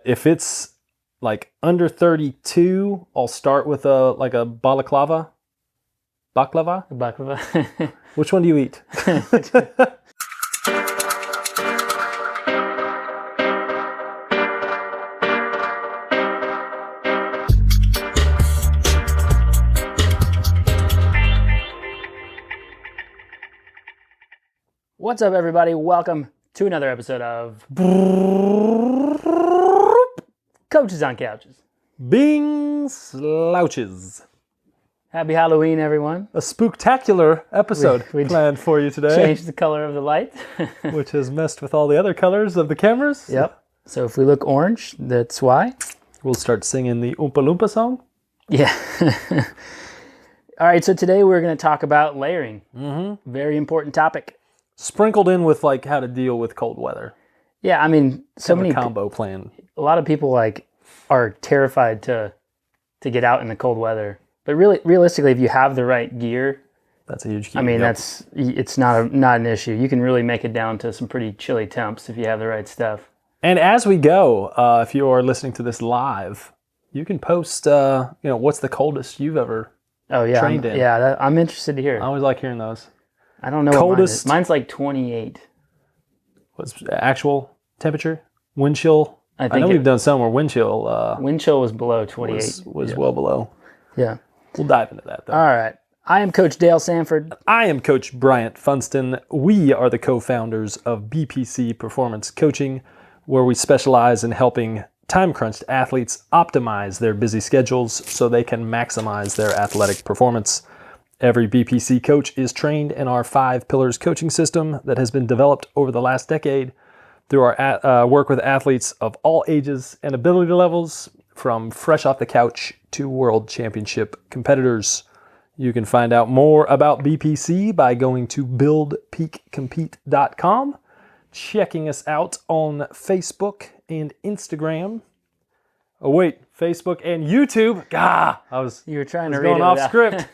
If it's like under 32, I'll start with a balaclava. Baklava? Balaclava. Which one do you eat? What's up, everybody? Welcome to another episode of Coaches on Couches. Bing Slouches. Happy Halloween, everyone. A spooktacular episode We planned for you today. Changed the color of the light. Which has messed with all the other colors of the cameras. Yep. So if we look orange, that's why. We'll start singing the Oompa Loompa song. Yeah. All right, so today we're going to talk about layering. Mm-hmm. Very important topic. Sprinkled in with like how to deal with cold weather. Yeah, I mean, so many combo plan. A lot of people like are terrified to get out in the cold weather. But really, realistically, if you have the right gear, that's a huge key. I mean, it's not an issue. You can really make it down to some pretty chilly temps if you have the right stuff. And as we go, if you are listening to this live, you can post, what's the coldest you've ever trained in. Yeah, I'm interested to hear. I always like hearing those. I don't know. Coldest. Mine's like 28. What's actual temperature? Wind chill? I know we've done some where wind chill. Wind chill was below 28. Was well below. Yeah. We'll dive into that, though. All right. I am Coach Dale Sanford. I am Coach Bryant Funston. We are the co-founders of BPC Performance Coaching, where we specialize in helping time-crunched athletes optimize their busy schedules so they can maximize their athletic performance. Every BPC coach is trained in our 5 pillars coaching system that has been developed over the last decade through our work with athletes of all ages and ability levels, from fresh off the couch to world championship competitors. You can find out more about BPC by going to buildpeakcompete.com, checking us out on Facebook and Instagram. Oh wait, Facebook and YouTube. You were trying to read going it off out. script.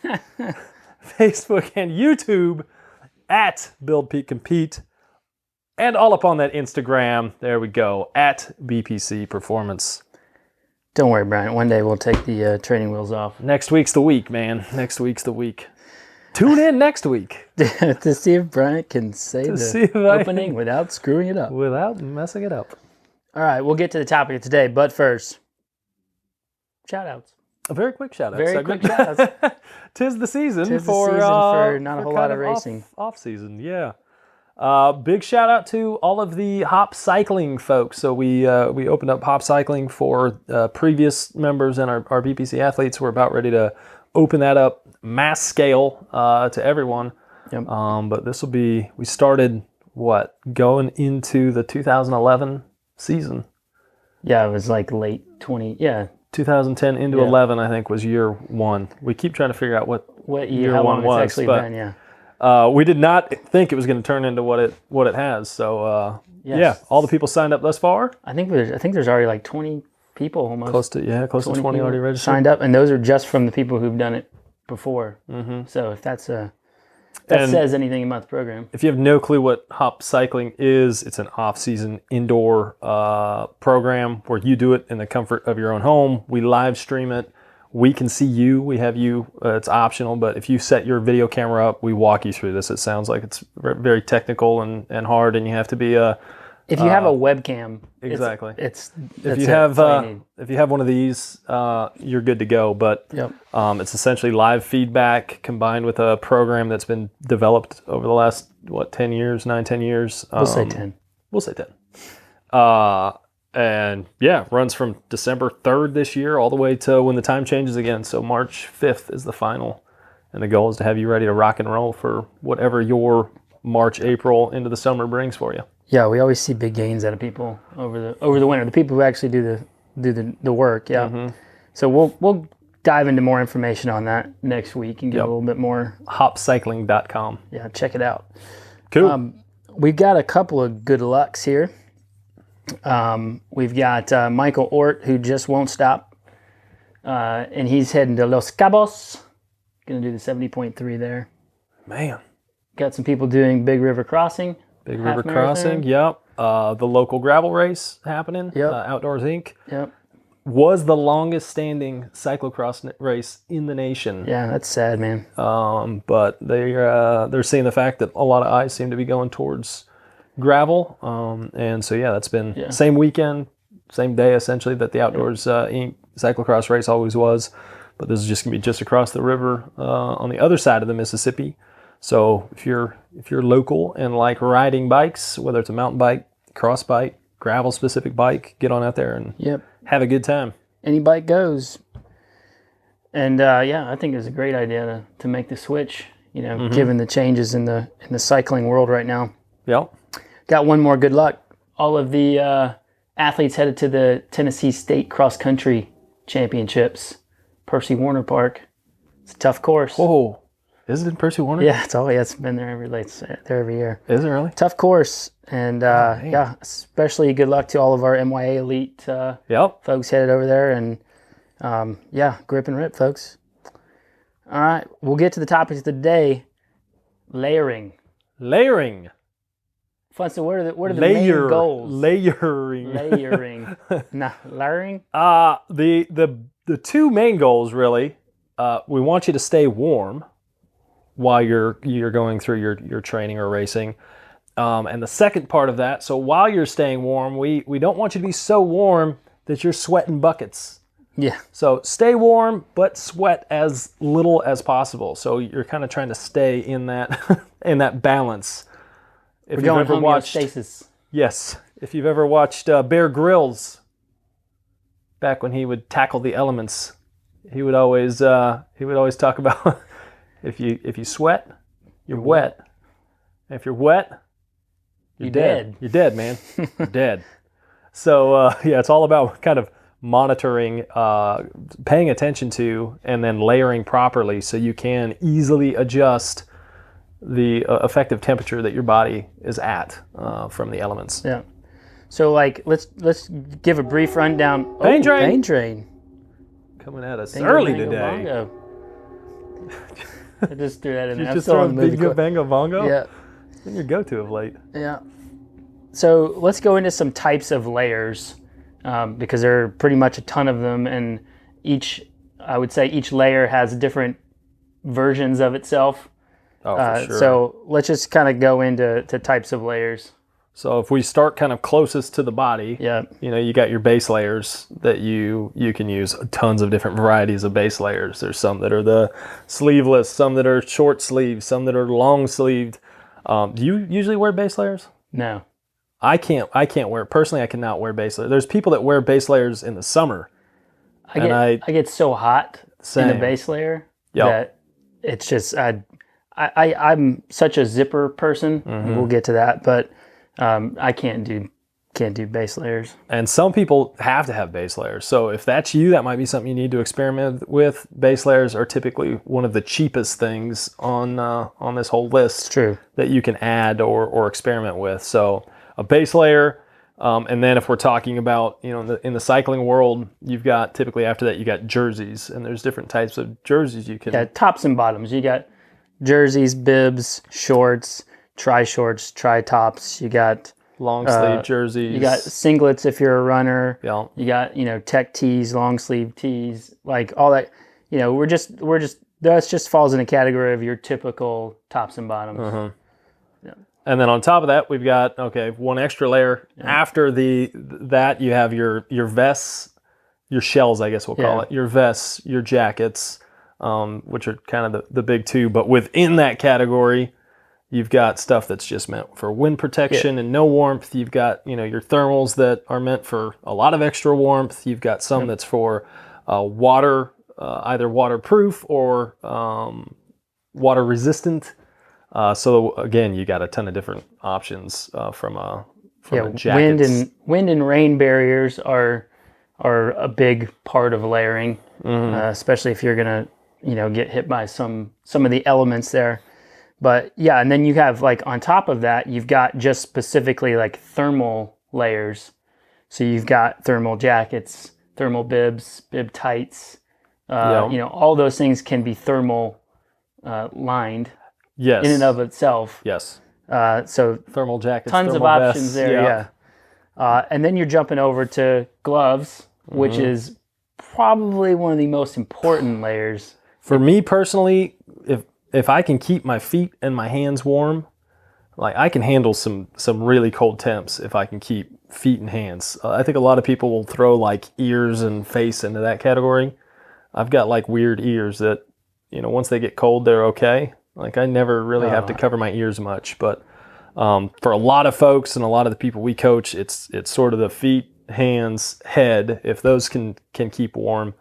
Facebook and YouTube at Build Peak Compete, and all up on that Instagram. There we go, at BPC Performance. Don't worry, Brian. One day we'll take the training wheels off. Next week's the week, man. Next week's the week. Tune in next week to see if Brian can say the opening without screwing it up. Without messing it up. All right, we'll get to the topic of today, but first, shout-outs. A very quick shout-out. Quick shout-outs. Tis the season for not a whole lot of racing. Off-season, yeah. Big shout-out to all of the hop cycling folks. So we opened up hop cycling for previous members and our BPC athletes. We're about ready to open that up mass scale to everyone. Yep. But this will be, we started, going into the 2011 season. Yeah, it was like late 2010 into 11, I think, was year 1. We keep trying to figure out what year how 1 long was. It's actually but, been, yeah. We did not think it was going to turn into what it has. So all the people signed up thus far. I think there's already like 20 people almost. Close to 20 already registered. Signed up, and those are just from the people who've done it before. Mm-hmm. So if that says anything about the program. If you have no clue what hop cycling is, it's an off-season indoor program where you do it in the comfort of your own home. We live stream it. We can see you. We have you. It's optional, but if you set your video camera up, we walk you through this. It sounds like it's very technical and hard, and you have to be if you have a webcam, exactly. If you have one of these, you're good to go. But it's essentially live feedback combined with a program that's been developed over the last 10 years. We'll say 10. We'll say 10. And runs from December 3rd this year all the way to when the time changes again. So March 5th is the final. And the goal is to have you ready to rock and roll for whatever your March, April into the summer brings for you. Yeah, we always see big gains out of people over the winter. The people who actually do the work. Yeah. Mm-hmm. So we'll dive into more information on that next week and get a little bit more. Hopcycling.com. Yeah, check it out. Cool. We've got a couple of good lucks here. We've got Michael Ort, who just won't stop, and he's heading to Los Cabos. Going to do the 70.3 there. Man. Got some people doing Big River Crossing. Big half river marathon. crossing. Yep. The local gravel race happening. Yep. Outdoors Inc. Yep. was the longest standing cyclocross race in the nation. Yeah, that's sad, man. But they're seeing the fact that a lot of eyes seem to be going towards gravel. And so, yeah, that's been same weekend, same day, essentially, that the Outdoors Inc. cyclocross race always was. But this is just going to be just across the river on the other side of the Mississippi. So if you're local and like riding bikes, whether it's a mountain bike, cross bike, gravel specific bike, get on out there and have a good time. Any bike goes. And I think it's a great idea to make the switch, given the changes in the cycling world right now. Yep. Got one more good luck. All of the athletes headed to the Tennessee State Cross Country Championships, Percy Warner Park. It's a tough course. Whoa. Is it in Percy Warner? Yeah, it's been there every year. Is it really? Tough course. And especially good luck to all of our MYA elite folks headed over there. And grip and rip, folks. All right, we'll get to the topics of the day. Layering. Funston, what are the main goals? Layering. Nah, layering? The two main goals, really, we want you to stay warm while you're going through your training or racing. And the second part of that, so while you're staying warm, we don't want you to be so warm that you're sweating buckets. Yeah. So stay warm, but sweat as little as possible. So you're kind of trying to stay in that in that balance. If you've ever watched homeostasis. Yes. If you've ever watched Bear Grylls, back when he would tackle the elements, he would always talk about if you sweat, you're wet. And if you're wet, you're dead. You're dead, man. You're dead. So it's all about kind of monitoring, paying attention to, and then layering properly so you can easily adjust the effective temperature that your body is at from the elements. Yeah. So let's give a brief rundown. Pain train. Pain train. Coming at us early today. Bongo. I just threw that in there. You just throw Bingo Bango Bongo? Yeah. It's been your go-to of late. Yeah. So let's go into some types of layers because there are pretty much a ton of them, and I would say each layer has different versions of itself. Oh, for sure. So let's just kind of go into types of layers. So if we start kind of closest to the body, you got your base layers that you can use tons of different varieties of base layers. There's some that are the sleeveless, some that are short sleeved, some that are long sleeved. Do you usually wear base layers? No. I can't wear, personally I cannot wear base layers. There's people that wear base layers in the summer. I get so hot in the base layer that it's just, I'm such a zipper person. Mm-hmm. We'll get to that, but I can't do base layers. And some people have to have base layers. So if that's you, that might be something you need to experiment with. Base layers are typically one of the cheapest things on this whole list. True. That you can add or experiment with. So a base layer, and then if we're talking about, in the cycling world, you've got typically after that you got jerseys, and there's different types of jerseys you can. Yeah, tops and bottoms. You got jerseys, bibs, shorts, tri-shorts, tri-tops. You got long sleeve jerseys. You got singlets if you're a runner. Yeah. You got tech tees, long sleeve tees, like all that. We're just that just falls in a category of your typical tops and bottoms. Uh-huh. Yeah. And then on top of that, we've got one extra layer. Yeah. After that, you have your vests, your shells, I guess we'll call it. Your vests, your jackets, which are kind of the big two. But within that category, you've got stuff that's just meant for wind protection and no warmth. You've got, your thermals that are meant for a lot of extra warmth. You've got some that's for water, either waterproof or water resistant. So again, you got a ton of different options from a jacket. Wind and rain barriers are a big part of layering, especially if you're gonna get hit by some of the elements there. But and then you have on top of that, you've got just specifically thermal layers. So you've got thermal jackets, thermal bibs, bib tights. All those things can be thermal lined. Yes. In and of itself. Yes. So Thermal jackets, tons of thermal options vests, there, yeah. And then you're jumping over to gloves, which is probably one of the most important layers. For me personally, if I can keep my feet and my hands warm, like I can handle some really cold temps if I can keep feet and hands. I think a lot of people will throw like ears and face into that category. I've got like weird ears that, once they get cold, they're okay. Like I never really have to cover my ears much, but for a lot of folks and a lot of the people we coach, it's sort of the feet, hands, head, if those can keep warm.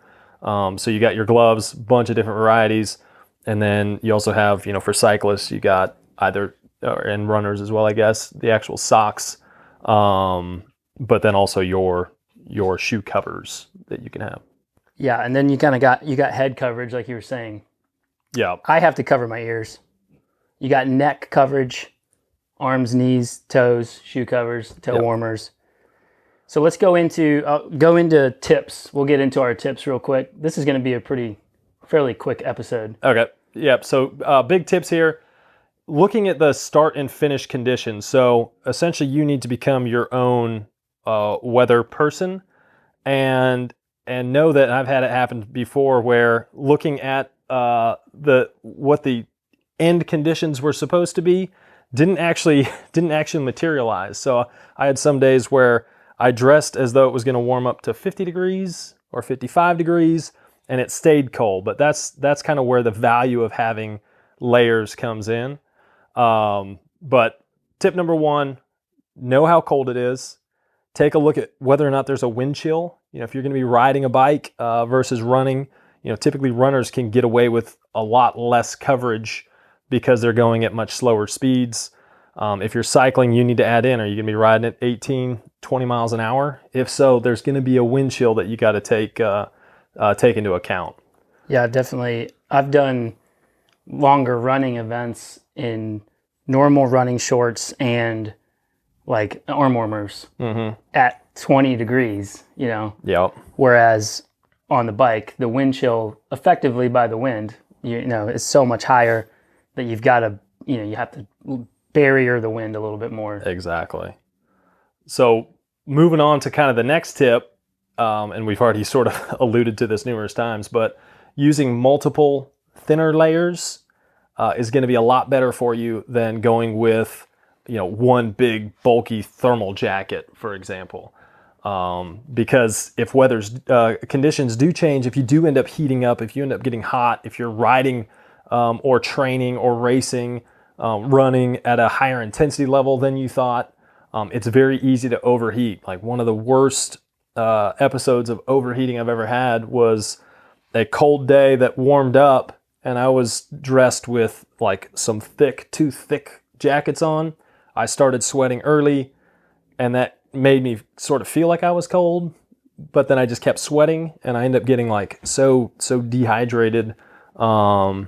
So you got your gloves, bunch of different varieties, and then you also have, for cyclists, you got either, and runners as well, I guess, the actual socks, but then also your shoe covers that you can have. Yeah, and then you kind of got head coverage, like you were saying. Yeah. I have to cover my ears. You got neck coverage, arms, knees, toes, shoe covers, toe warmers. So let's go into tips. We'll get into our tips real quick. This is going to be a fairly quick episode. Okay. Yep. So big tips here. Looking at the start and finish conditions. So essentially you need to become your own weather person and know that I've had it happen before where looking at what the end conditions were supposed to be didn't actually materialize. So I had some days where I dressed as though it was going to warm up to 50 degrees or 55 degrees and it stayed cold. But that's kind of where the value of having layers comes in. But tip number one, know how cold it is. Take a look at whether or not there's a wind chill. If you're going to be riding a bike versus running, typically runners can get away with a lot less coverage because they're going at much slower speeds. If you're cycling, you need to add in, are you going to be riding at 18, 20 miles an hour? If so, there's going to be a wind chill that you got to take into account. Yeah, definitely. I've done longer running events in normal running shorts and like arm warmers at 20 degrees, Yep. Whereas on the bike, the wind chill effectively by the wind, is so much higher that you've got to, you have to barrier the wind a little bit more. Exactly. So moving on to kind of the next tip, and we've already sort of alluded to this numerous times, but using multiple thinner layers is going to be a lot better for you than going with, one big bulky thermal jacket, for example. Because if conditions do change, if you do end up heating up, if you end up getting hot, if you're riding or training or racing, running at a higher intensity level than you thought, it's very easy to overheat. Like one of the worst episodes of overheating I've ever had was a cold day that warmed up and I was dressed with like some too thick jackets on. I started sweating early and that made me sort of feel like I was cold, but then I just kept sweating and I ended up getting like so dehydrated. That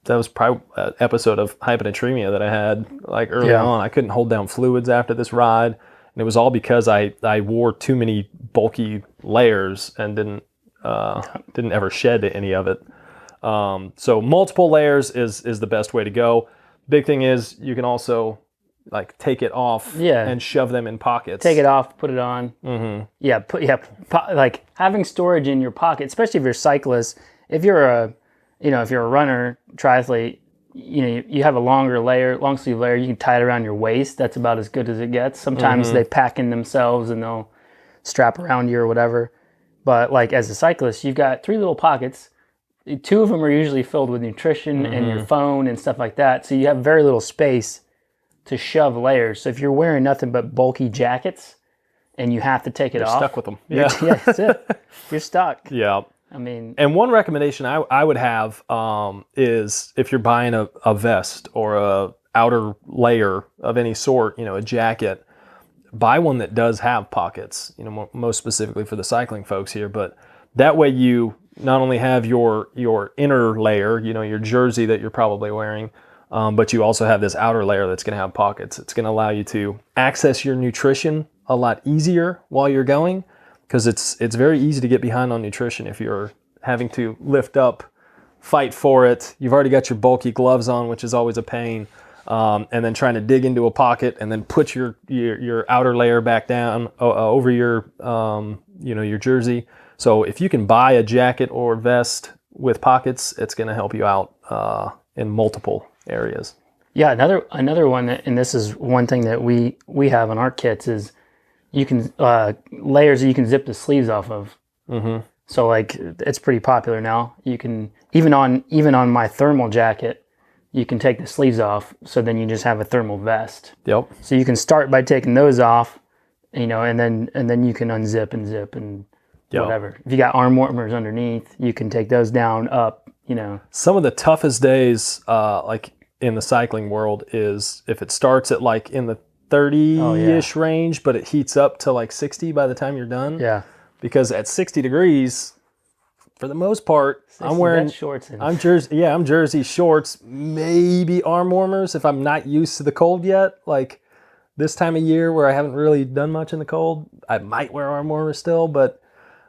was probably an episode of hyponatremia that I had like early on. I couldn't hold down fluids after this ride, and it was all because I wore too many bulky layers and didn't ever shed any of it. So multiple layers is the best way to go. Big thing is you can also like take it off and shove them in pockets. Take it off, put it on. Like having storage in your pocket, especially if you're a cyclist. If you're a runner, triathlete, you have a long sleeve layer, you can tie it around your waist. That's about as good as it gets. Sometimes they pack in themselves and they'll strap around you or whatever. But like as a cyclist, you've got 3 little pockets. 2 of them are usually filled with nutrition and your phone and stuff like that. So you have very little space to shove layers. So if you're wearing nothing but bulky jackets and you have to take it off. You're stuck with them. Yeah, that's it. You're stuck. Yeah. I mean, and one recommendation I would have is if you're buying a vest or a outer layer of any sort, a jacket, buy one that does have pockets, most specifically for the cycling folks here. But that way you not only have your inner layer, your jersey that you're probably wearing, but you also have this outer layer that's going to have pockets. It's going to allow you to access your nutrition a lot easier while you're going. Because it's very easy to get behind on nutrition if you're having to lift up, fight for it. You've already got your bulky gloves on, which is always a pain. and then trying to dig into a pocket and then put your outer layer back down over your your jersey. So if you can buy a jacket or vest with pockets, it's going to help you out in multiple areas. Yeah, another one, and this is one thing that we have on our kits, is you can layers that you can zip the sleeves off of. Mm-hmm. So like it's pretty popular now. You can even on my thermal jacket, you can take the sleeves off. So then you just have a thermal vest. Yep. So you can start by taking those off, and then you can unzip and zip and whatever. If you got arm warmers underneath, you can take those down, up. Some of the toughest days, like in the cycling world, is if it starts at like in the 30-ish range, but it heats up to like 60 by the time you're done. Yeah. Because at 60 degrees, for the most part, I'm wearing shorts. I'm jersey shorts, maybe arm warmers if I'm not used to the cold yet. Like this time of year where I haven't really done much in the cold, I might wear arm warmers still. But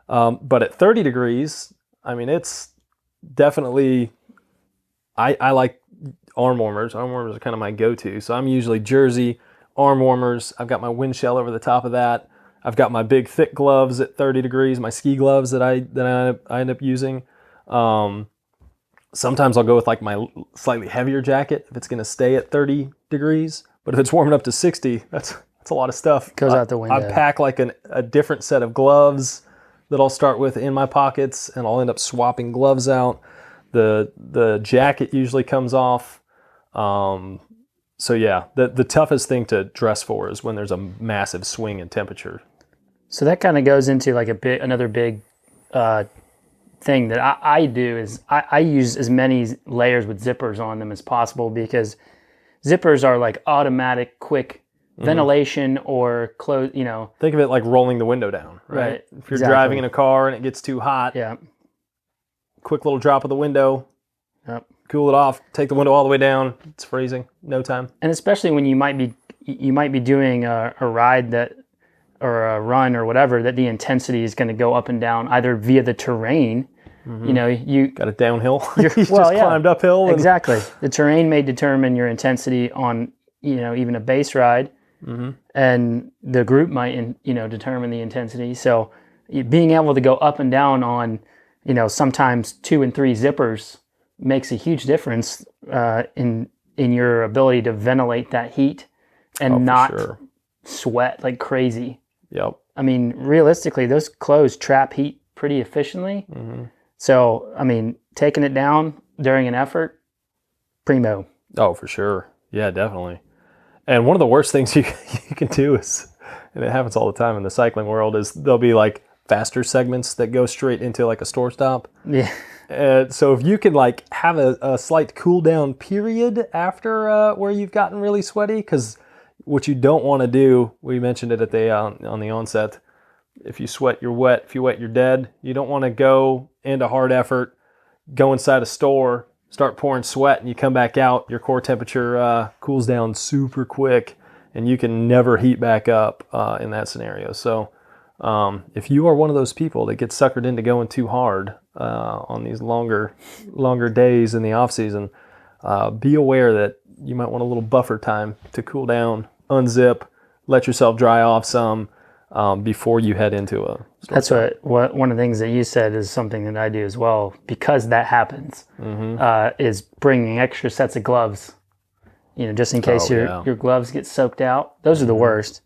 at 30 degrees, I mean, it's definitely, I like arm warmers. Arm warmers are kind of my go-to. So I'm usually jersey, arm warmers. I've got my wind shell over the top of that. I've got my big thick gloves at 30 degrees, my ski gloves that I end up using. Sometimes I'll go with like my slightly heavier jacket if it's going to stay at 30 degrees. But if it's warming up to 60, that's a lot of stuff. Goes out the window. I pack like a different set of gloves that I'll start with in my pockets, and I'll end up swapping gloves out. The jacket usually comes off. So yeah, the toughest thing to dress for is when there's a massive swing in temperature. So that kind of goes into like another big thing that I do is I use as many layers with zippers on them as possible, because zippers are like automatic, quick ventilation or close. Think of it like rolling the window down, right? If you're driving in a car and it gets too hot, quick little drop of the window. Yep. Cool it off, take the window all the way down. It's freezing, no time. And especially when you might be doing a ride or a run or whatever, that the intensity is going to go up and down either via the terrain. Mm-hmm. You got it downhill. You just climbed uphill. Exactly. The terrain may determine your intensity on even a base ride, and the group might determine the intensity. So being able to go up and down on sometimes 2 and 3 zippers makes a huge difference in your ability to ventilate that heat and not sweat like crazy. Yep. I mean, realistically, those clothes trap heat pretty efficiently. Mm-hmm. So, I mean, taking it down during an effort, primo. Oh, for sure. Yeah, definitely. And one of the worst things you can do is, and it happens all the time in the cycling world, is there'll be like faster segments that go straight into like a store stop. Yeah. So if you can like have a slight cool down period after where you've gotten really sweaty, because what you don't want to do, we mentioned it at the on the onset, if you sweat, you're wet. If you wet, you're dead. You don't want to go into hard effort, go inside a store, start pouring sweat, and you come back out, your core temperature cools down super quick, and you can never heat back up in that scenario. So if you are one of those people that gets suckered into going too hard on these longer days in the off season, be aware that you might want a little buffer time to cool down, unzip, let yourself dry off some before you head into a store. That's what one of the things that you said is something that I do as well, because that happens, is bringing extra sets of gloves, just in case your gloves get soaked out. Those are the worst.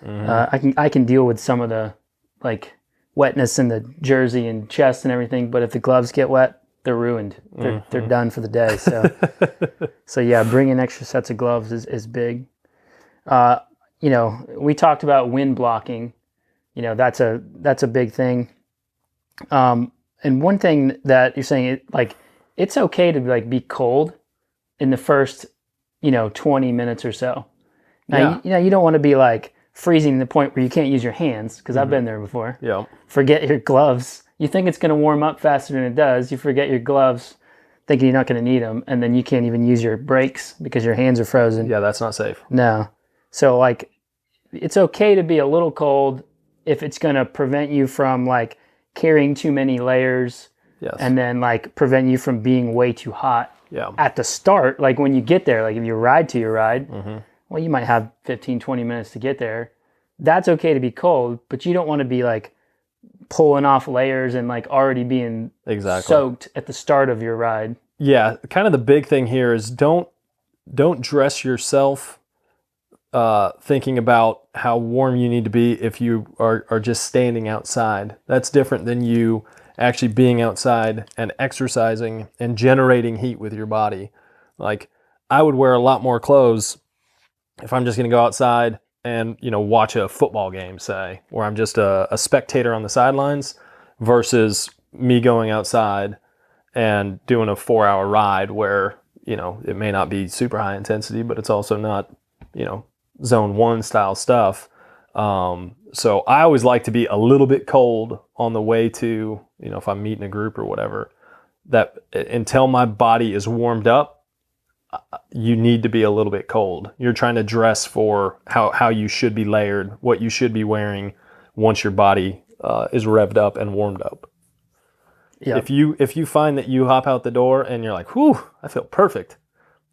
I can deal with some of the like wetness in the jersey and chest and everything, but if the gloves get wet, they're ruined. They're done for the day. So yeah, bringing extra sets of gloves is big. We talked about wind blocking. That's a big thing. And one thing that you're saying, it's okay to be cold in the first 20 minutes or so. Now you don't want to be like freezing to the point where you can't use your hands, because I've been there before. Yeah. Forget your gloves. You think it's going to warm up faster than it does. You forget your gloves, thinking you're not going to need them, and then you can't even use your brakes because your hands are frozen. Yeah, that's not safe. No. So it's okay to be a little cold if it's going to prevent you from carrying too many layers. Yes. And then prevent you from being way too hot. Yeah. at the start, like when you get there, like if you ride to your ride, well, you might have 15, 20 minutes to get there. That's okay to be cold, but you don't want to be like pulling off layers and like already being soaked at the start of your ride. Yeah, kind of the big thing here is don't dress yourself thinking about how warm you need to be if you are just standing outside. That's different than you actually being outside and exercising and generating heat with your body. Like, I would wear a lot more clothes if I'm just going to go outside and, you know, watch a football game, say, where I'm just a spectator on the sidelines, versus me going outside and doing a 4-hour ride where, you know, it may not be super high intensity, but it's also not, you know, zone 1 style stuff. So I always like to be a little bit cold on the way to, you know, if I'm meeting a group or whatever, that until my body is warmed up, you need to be a little bit cold. You're trying to dress for how you should be layered, what you should be wearing once your body is revved up and warmed up. Yep. If you find that you hop out the door and you're like, whew, I feel perfect,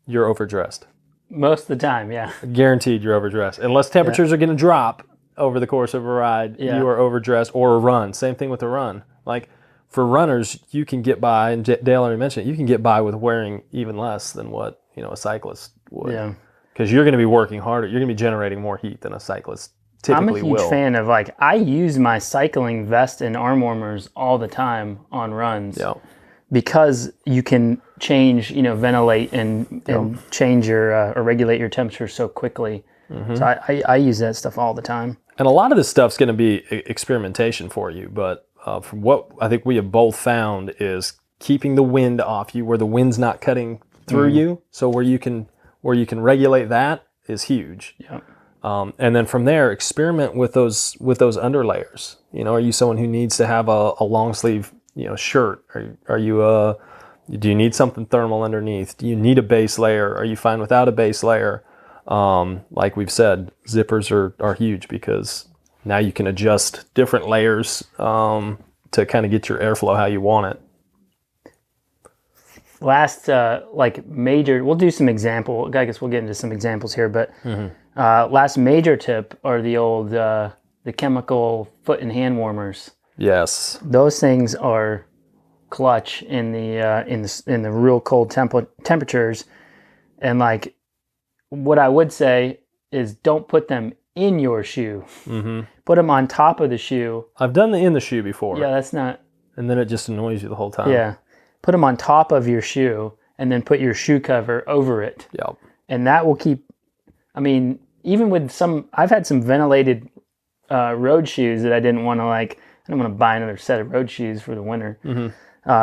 you're overdressed. Most of the time, yeah. Guaranteed you're overdressed. Unless temperatures are going to drop over the course of a ride, you are overdressed, or a run. Same thing with a run. Like, for runners, you can get by, and Dale already mentioned it, you can get by with wearing even less than what, you know, a cyclist would. Yeah. Because you're going to be working harder. You're going to be generating more heat than a cyclist typically will. I'm a huge fan of, like, I use my cycling vest and arm warmers all the time on runs. Yeah. Because you can change, you know, ventilate and change your or regulate your temperature so quickly. So I use that stuff all the time. And a lot of this stuff's going to be experimentation for you, but from what I think we have both found is keeping the wind off you, where the wind's not cutting through you. So where you can regulate that is huge. Yeah. And then from there, experiment with those underlayers. You know, are you someone who needs to have a long sleeve, you know, shirt? Are you do you need something thermal underneath? Do you need a base layer? Are you fine without a base layer? Like we've said, zippers are huge, because now you can adjust different layers to kind of get your airflow how you want it. Last like major, we'll do some example. I guess we'll get into some examples here, but last major tip are the old the chemical foot and hand warmers. Yes, those things are clutch in the real cold temperatures. And like, what I would say is, don't put them in your shoe. Put them on top of the shoe. I've done the in the shoe before. Yeah, that's not. And then it just annoys you the whole time. Yeah, put them on top of your shoe, and then put your shoe cover over it. Yeah, and that will keep. I mean, even with I've had some ventilated road shoes that I didn't want to like. I don't want to buy another set of road shoes for the winter.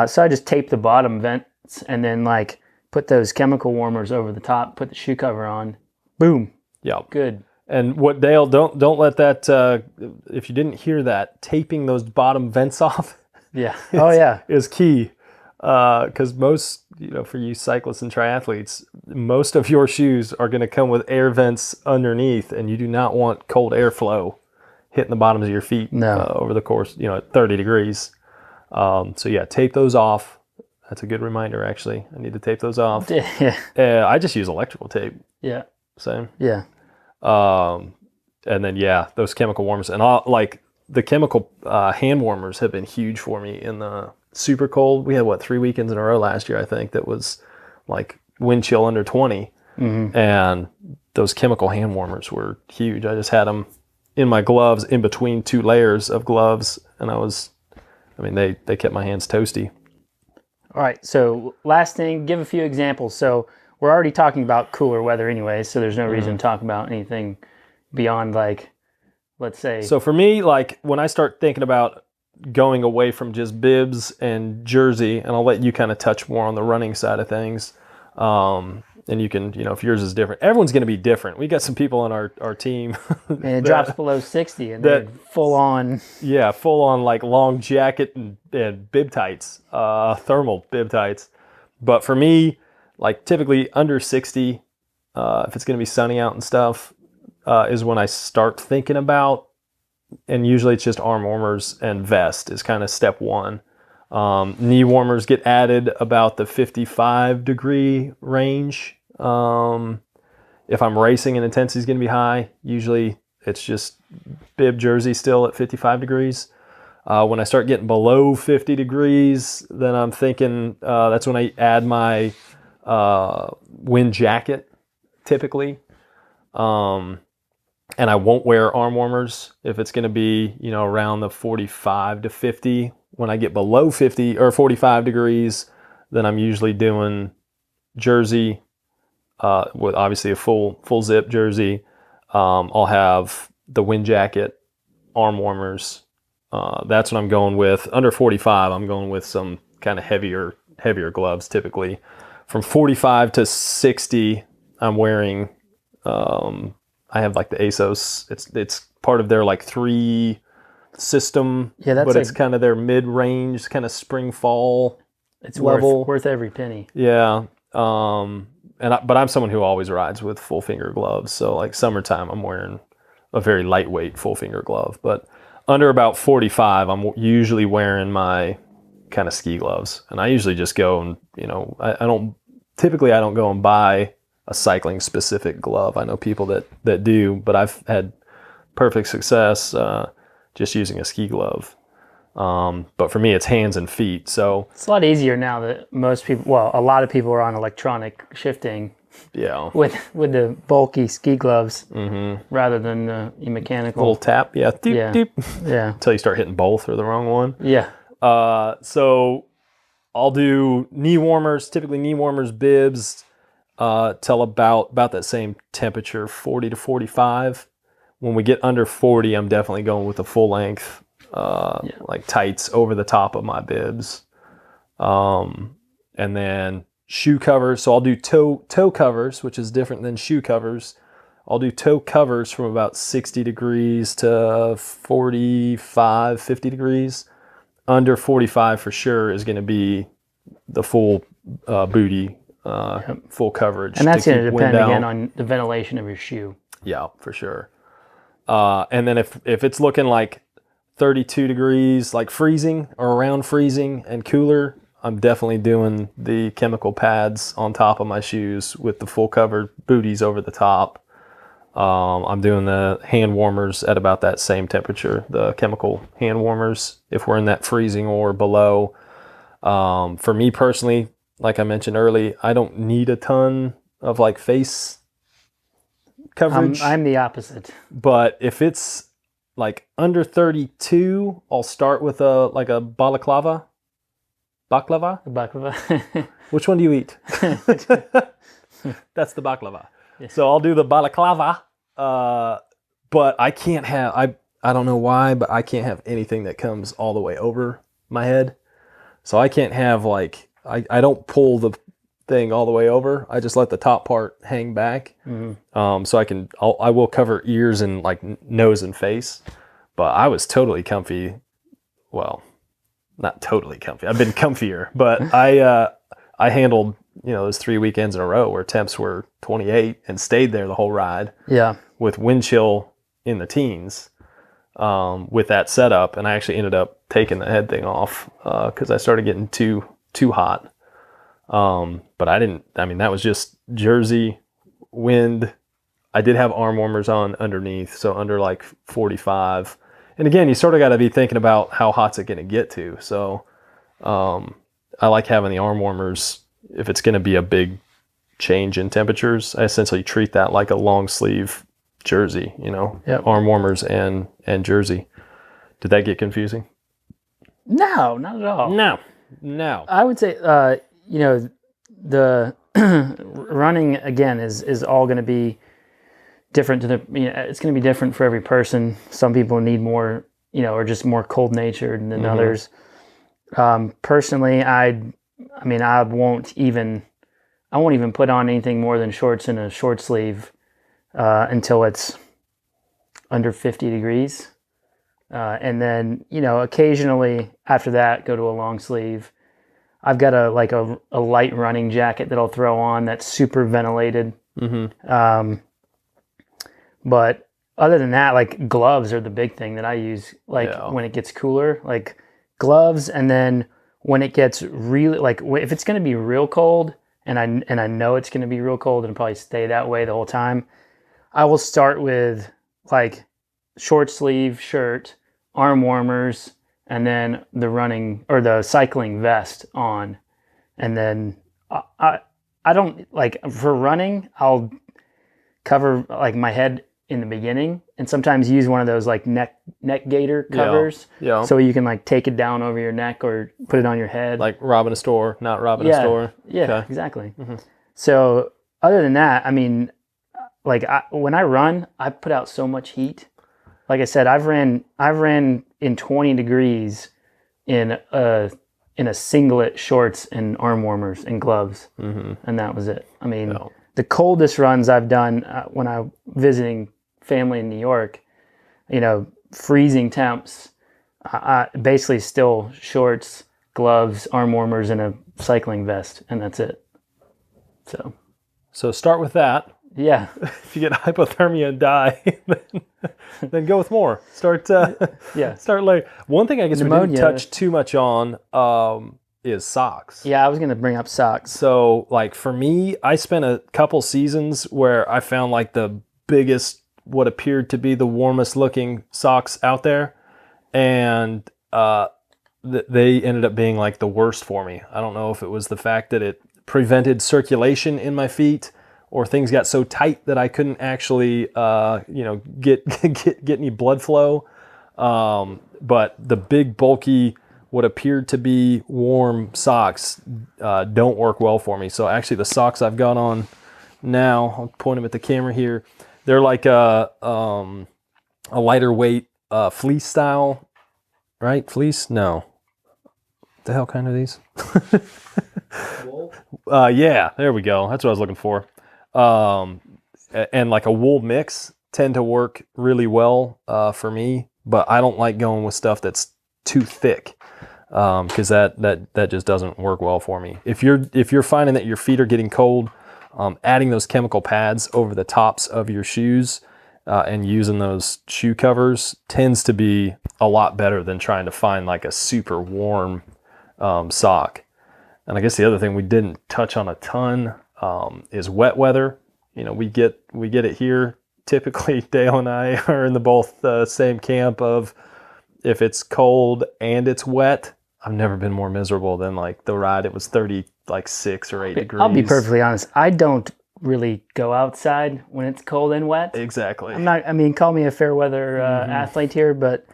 So I just taped the bottom vents and then like put those chemical warmers over the top, put the shoe cover on, boom. Yeah. Good. And what, Dale, don't let that, if you didn't hear that, taping those bottom vents off. Yeah. Oh yeah. Is key. Because most, you know, for you cyclists and triathletes, most of your shoes are going to come with air vents underneath, and you do not want cold airflow hitting the bottoms of your feet over the course, you know, at 30 degrees. So yeah, tape those off. That's a good reminder, actually. I need to tape those off. Yeah. I just use electrical tape. Yeah. Same. Yeah. And then, yeah, those chemical warmers. And like the chemical hand warmers have been huge for me in the super cold. We had, 3 weekends in a row last year, I think, that was like wind chill under 20. And those chemical hand warmers were huge. I just had them in my gloves, in between 2 layers of gloves. And they kept my hands toasty. All right, so last thing, give a few examples. So we're already talking about cooler weather anyway, so there's no reason to talk about anything beyond, like, let's say. So for me, like, when I start thinking about going away from just bibs and jersey, and I'll let you kind of touch more on the running side of things, and you can, you know, if yours is different. Everyone's going to be different. We got some people on our team. And it drops below 60, and they're full on. Yeah, full on, like, long jacket and bib tights, thermal bib tights. But for me, like, typically under 60, if it's going to be sunny out and stuff, is when I start thinking about, and usually it's just arm warmers and vest is kind of step one. Knee warmers get added about the 55-degree range. If I'm racing and intensity is going to be high, usually it's just bib jersey still at 55 degrees. When I start getting below 50 degrees, then I'm thinking that's when I add my wind jacket typically. And I won't wear arm warmers if it's going to be, around the 45 to 50. When I get below 50 or 45 degrees, then I'm usually doing jersey with obviously a full zip jersey. I'll have the wind jacket, arm warmers. That's what I'm going with. Under 45, I'm going with some kind of heavier gloves typically. From 45 to 60, I'm wearing, I have like the ASOS. It's part of their like 3 system, but it's kind of their mid-range, kind of spring fall. It's level. worth every penny. Yeah. But I'm someone who always rides with full finger gloves. So like summertime, I'm wearing a very lightweight full finger glove. But under about 45, I'm usually wearing my kind of ski gloves. And I usually just go and, I don't go and buy a cycling specific glove. I know people that do, but I've had perfect success just using a ski glove. But for me, it's hands and feet. So it's a lot easier now that a lot of people are on electronic shifting. Yeah. With the bulky ski gloves rather than the mechanical. Little tap, yeah. Deep, deep. Yeah. Until you start hitting both or the wrong one. Yeah. So I'll do knee warmers, typically knee warmers, bibs, till about that same temperature, 40 to 45. When we get under 40, I'm definitely going with a full length, like tights over the top of my bibs. And then shoe covers. So I'll do toe covers, which is different than shoe covers. I'll do toe covers from about 60 degrees to 45, 50 degrees. Under 45 for sure is going to be the full booty, full coverage. And that's going to depend again on the ventilation of your shoe. Yeah, for sure. And then if it's looking like 32 degrees, like freezing or around freezing and cooler, I'm definitely doing the chemical pads on top of my shoes with the full covered booties over the top. I'm doing the hand warmers at about that same temperature, the chemical hand warmers, if we're in that freezing or below. For me personally, like I mentioned early, I don't need a ton of like face coverage. I'm the opposite. But if it's like under 32, I'll start with a balaclava. Baklava? Which one do you eat? That's the baklava. Yeah. So I'll do the balaclava, but I can't have, I don't know why, but I can't have anything that comes all the way over my head. So I can't have I don't pull the thing all the way over. I just let the top part hang back. Mm-hmm. So I will cover ears and like nose and face, but I was totally comfy. Well, not totally comfy. I've been comfier, but I handled, those 3 weekends in a row where temps were 28 and stayed there the whole ride. Yeah. With wind chill in the teens, with that setup. And I actually ended up taking the head thing off, cause I started getting too hot. But that was just jersey, wind. I did have arm warmers on underneath. So under like 45. And again, you sort of got to be thinking about how hot's it going to get to. So I like having the arm warmers. If it's going to be a big change in temperatures, I essentially treat that like a long sleeve jersey, Yep. Arm warmers and jersey. Did that get confusing? No, not at all. No. I would say, the running again is all going to be different it's going to be different for every person. Some people need more, are just more cold natured than others. Personally, I won't even put on anything more than shorts and a short sleeve until it's under 50 degrees. And then, occasionally after that, go to a long sleeve. I've got a light running jacket that I'll throw on that's super ventilated. But other than that, like gloves are the big thing that I use when it gets cooler, like gloves. And then when it gets really like if it's going to be real cold and I know it's going to be real cold and probably stay that way the whole time, I will start with like short sleeve shirt, arm warmers, and then the running or the cycling vest on. And then I don't like for running, I'll cover like my head in the beginning and sometimes use one of those like neck gaiter covers. Yeah. So you can like take it down over your neck or put it on your head. Like robbing a store, not robbing a store. Yeah, Okay. exactly. So other than that, I mean, like when I run, I put out so much heat. Like I said, I've ran in 20 degrees in a singlet, shorts, and arm warmers and gloves, and that was it. I mean, the coldest runs I've done when I'm visiting family in New York, you know, freezing temps. I basically still shorts, gloves, arm warmers, and a cycling vest, and that's it. So start with that. Yeah. If you get hypothermia and die, then go with more. Start later. One thing I guess we didn't touch too much on is socks. Yeah, I was going to bring up socks. So like for me, I spent a couple seasons where I found like the biggest, what appeared to be the warmest looking socks out there. And they ended up being like the worst for me. I don't know if it was the fact that it prevented circulation in my feet, or things got so tight that I couldn't actually, get any blood flow. But the big, bulky, what appeared to be warm socks don't work well for me. So actually, the socks I've got on now, I'll point them at the camera here. They're like a lighter weight fleece style, right? Fleece? No. What the hell kind are these? Wool? Yeah, there we go. That's what I was looking for. And like a wool mix tend to work really well for me, but I don't like going with stuff that's too thick because that just doesn't work well for me. If you're finding that your feet are getting cold, adding those chemical pads over the tops of your shoes and using those shoe covers tends to be a lot better than trying to find like a super warm sock. And I guess the other thing we didn't touch on a ton is wet weather. You know, we get it here. Typically, Dale and I are in the both same camp of if it's cold and it's wet. I've never been more miserable than like the ride. It was 36 or 8 degrees. I'll be perfectly honest. I don't really go outside when it's cold and wet. Exactly. Call me a fair weather athlete here, but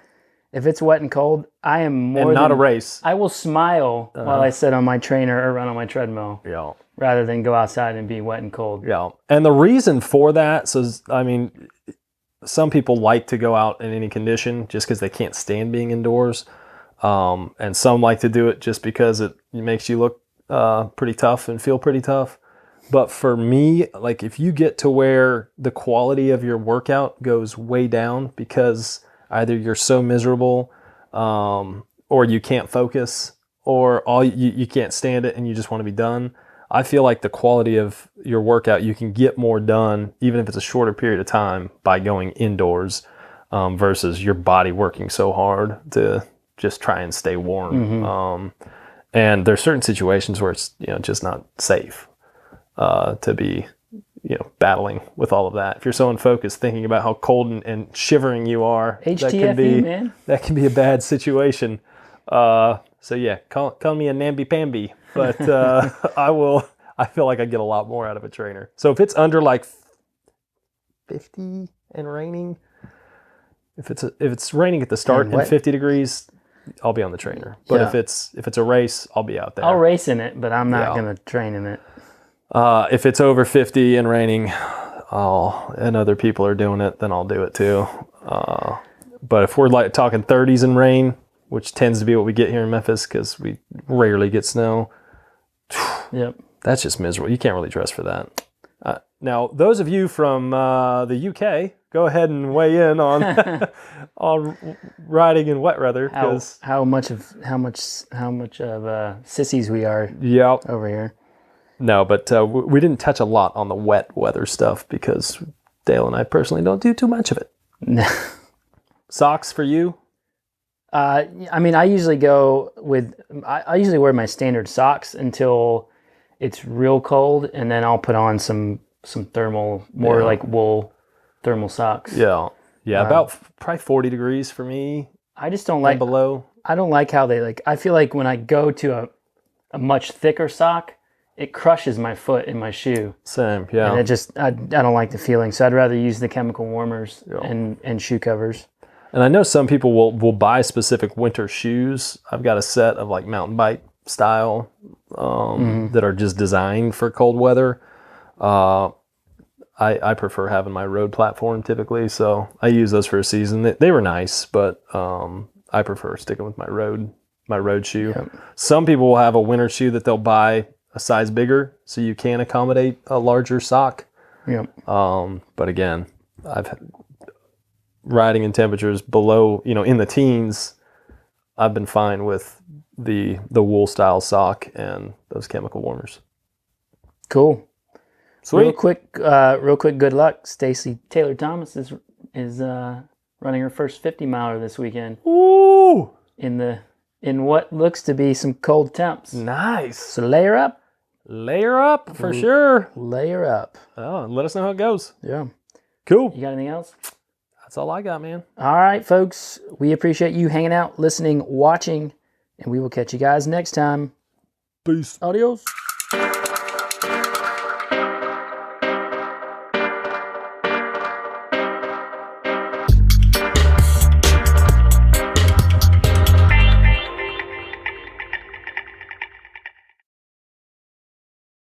if it's wet and cold, I am more and not a race. I will smile while I sit on my trainer or run on my treadmill. Yeah. Rather than go outside and be wet and cold. Yeah. And the reason for that, some people like to go out in any condition just because they can't stand being indoors. And some like to do it just because it makes you look pretty tough and feel pretty tough. But for me, like if you get to where the quality of your workout goes way down because either you're so miserable or you can't focus or you can't stand it and you just want to be done, I feel like the quality of your workout, you can get more done, even if it's a shorter period of time, by going indoors versus your body working so hard to just try and stay warm. And there's certain situations where it's just not safe to be battling with all of that. If you're so unfocused, thinking about how cold and shivering you are, that can be a bad situation. So yeah, call me a namby-pamby, but I feel like I get a lot more out of a trainer. So if it's under like 50 and raining, if it's raining at the start and 50 degrees, I'll be on the trainer. But if it's a race, I'll be out there. I'll race in it, but I'm not going to train in it. If it's over 50 and raining, and other people are doing it, then I'll do it too. But if we're like talking 30s and rain, which tends to be what we get here in Memphis because we rarely get snow. Yep. That's just miserable. You can't really dress for that. Now, those of you from the UK, go ahead and weigh in on on riding in wet weather. How much of sissies we are over here. No, but we didn't touch a lot on the wet weather stuff because Dale and I personally don't do too much of it. No. Socks for you? I mean, I usually go with, I usually wear my standard socks until it's real cold, and then I'll put on some thermal, more like wool thermal socks. Yeah. Yeah, about probably 40 degrees for me I just don't like, and below. I don't like how they like, I feel like when I go to a much thicker sock, it crushes my foot in my shoe. Same, yeah. And it just, I don't like the feeling. So I'd rather use the chemical warmers and shoe covers. And I know some people will buy specific winter shoes. I've got a set of like mountain bike style that are just designed for cold weather. I prefer having my road platform typically, so I use those for a season. They were nice, but I prefer sticking with my road shoe. Yep. Some people will have a winter shoe that they'll buy a size bigger, so you can accommodate a larger sock. Yep. But again, riding in temperatures below, in the teens, I've been fine with the wool style sock and those chemical warmers. Cool. Sweet. Real quick, good luck. Stacy Taylor Thomas is running her first 50 miler this weekend. Ooh! In what looks to be some cold temps. Nice. So layer up. Layer up for sure. Layer up. Oh, let us know how it goes. Yeah. Cool. You got anything else? That's all I got, man. All right, folks. We appreciate you hanging out, listening, watching, and we will catch you guys next time. Peace. Adios.